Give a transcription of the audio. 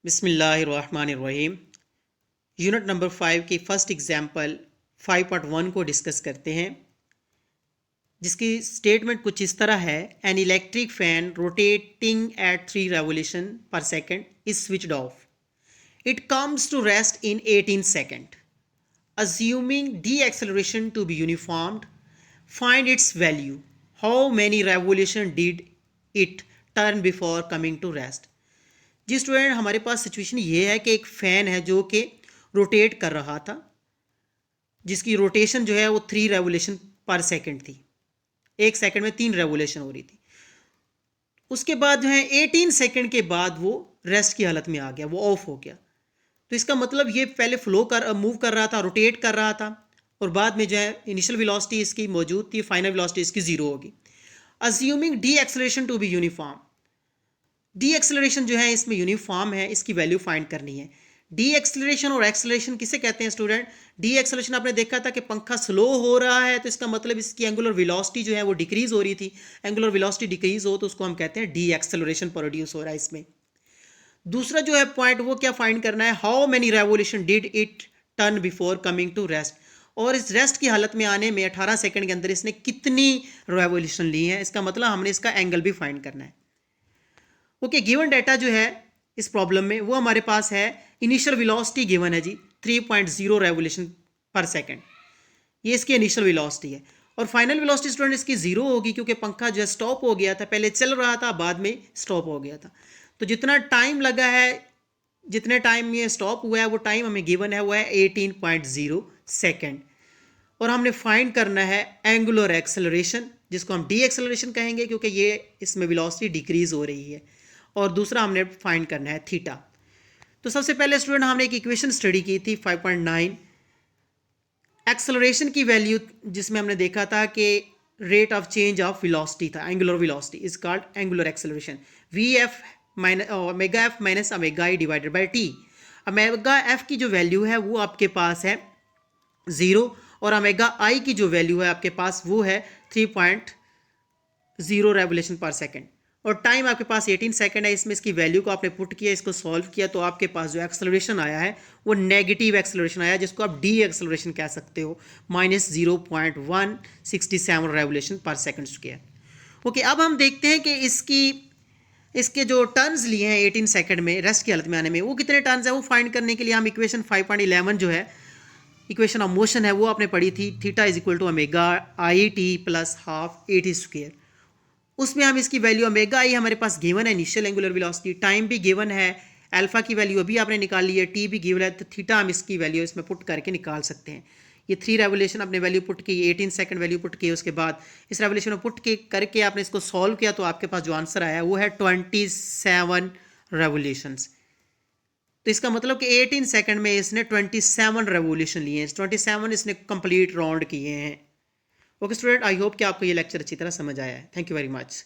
बिस्मिल्लाहिर्रहमानिर्रहीम। Unit number 5 की first example 5.1 को डिस्कस करते हैं, जिसकी स्टेटमेंट कुछ इस तरह है। An electric fan rotating at 3 revolution per second is switched off. It comes to rest in 18 second. Assuming deceleration to be uniform, find its value. How many revolution did it turn before coming to rest? जी student, हमारे पास situation ये है कि एक fan है जो कि रोटेट कर रहा था, जिसकी रोटेशन जो है वो 3 रेवोल्यूशन पर सेकंड थी। एक सेकंड में 3 रेवोल्यूशन हो रही थी। उसके बाद जो है 18 सेकंड के बाद वो रेस्ट की हालत में आ गया, वो ऑफ हो गया। तो इसका मतलब ये पहले मूव कर रहा था, रोटेट कर रहा था, और बाद में जो है इनिशियल वेलोसिटी इसकी मौजूद थी, फाइनल वेलोसिटी इसकी जीरो होगी। Assuming the acceleration to be uniform. The acceleration जो है इसमें यूनिफॉर्म है, इसकी वैल्यू फाइंड करनी है। डी एक्सेलरेशन और एक्सेलरेशन किसे कहते हैं स्टूडेंट? डी एक्सेलरेशन आपने देखा था कि पंखा स्लो हो रहा है, तो इसका मतलब इसकी एंगुलर वेलोसिटी जो है वो डिक्रीज हो रही थी। एंगुलर वेलोसिटी डिक्रीज हो तो उसको हम कहते हैं डी एक्सेलरेशन प्रोड्यूस हो रहा है इसमें। दूसरा जो है पॉइंट वो क्या फाइंड करना है, how many revolution did it turn before coming to rest. और इस रेस्ट की हालत में आने में 18 सेकंड के अंदर इसने कितनी रेवोल्यूशन ली है, इसका मतलब हमने इसका एंगल भी फाइंड करना है। ओके, गिवन डाटा जो है इस प्रॉब्लम में वो हमारे पास है। इनिशियल वेलोसिटी गिवन है जी 3.0 रेवोल्यूशन पर सेकंड, ये इसकी इनिशियल वेलोसिटी है। और फाइनल वेलोसिटी स्टूडेंट इसकी जीरो होगी, क्योंकि पंखा जो है स्टॉप हो गया था, पहले चल रहा था बाद में स्टॉप हो गया था। तो जितना टाइम लगा है, जितने टाइम ये स्टॉप हुआ है, वो टाइम हमें गिवन है वो है 18.0 सेकेंड। और हमने फाइंड करना है एंगुलर एक्सेलरेशन, जिसको हम डी एक्सेलरेशन कहेंगे, क्योंकि ये इसमें वेलोसिटी डिक्रीज हो रही है। और दूसरा हमने फाइंड करना है थीटा। तो सबसे पहले स्टूडेंट हमने एक इक्वेशन स्टडी की थी 5.9 एक्सेलरेशन की वैल्यू, जिसमें हमने देखा था कि rate of change of velocity था, angular velocity is called angular acceleration. V F omega F minus omega I divided by T. Omega F की जो वैल्यू है वो आपके पास है 0, और ओमेगा आई की जो वैल्यू है आपके पास वो है 3.0 रेवोल्यूशन पर सेकेंड। और टाइम आपके पास 18 सेकंड है। इसमें इसकी वैल्यू को आपने पुट किया, इसको सॉल्व किया, तो आपके पास जो एक्सेलरेशन आया है वो नेगेटिव एक्सेलरेशन आया, जिसको आप डी एक्सेलरेशन कह सकते हो, -0.167 रेवोल्यूशन पर सेकंड स्क्वायर। ओके, अब हम देखते हैं कि इसके जो टर्न्स लिए हैं 18 सेकंड में रेस्ट की हालत में आने में, वो कितने टर्न्स हैं वो फाइंड करने के लिए हम इक्वेशन 5.11 जो है इक्वेशन ऑफ मोशन है वो आपने पढ़ी थी, theta is equal to omega I T plus half A T square. उसमें हम इसकी वैल्यू ओमेगा आई हमारे पास गिवन है, इनिशियल एंगुलर वेलोसिटी, टाइम भी गिवन है, अल्फा की वैल्यू अभी आपने निकाल ली है, टी भी गिवन है, तो थीटा हम इसकी वैल्यू इसमें पुट करके निकाल सकते हैं। ये 3 रेवोल्यूशन अपने वैल्यू पुट की, 18 सेकंड वैल्यू पुट की, उसके बाद इस रेवोल्यूशन में पुट के करके आपने इसको सॉल्व किया, तो आपके पास जो आंसर आया वो है 27 रेवोल्यूशंस। तो इसका मतलब कि 18 सेकंड में इसने 27 रेवोल्यूशन लिए हैं, 27 इसने कंप्लीट राउंड किए हैं। ओके स्टूडेंट, आई होप कि आपको ये लेक्चर अच्छी तरह समझ आया है। Thank you very much.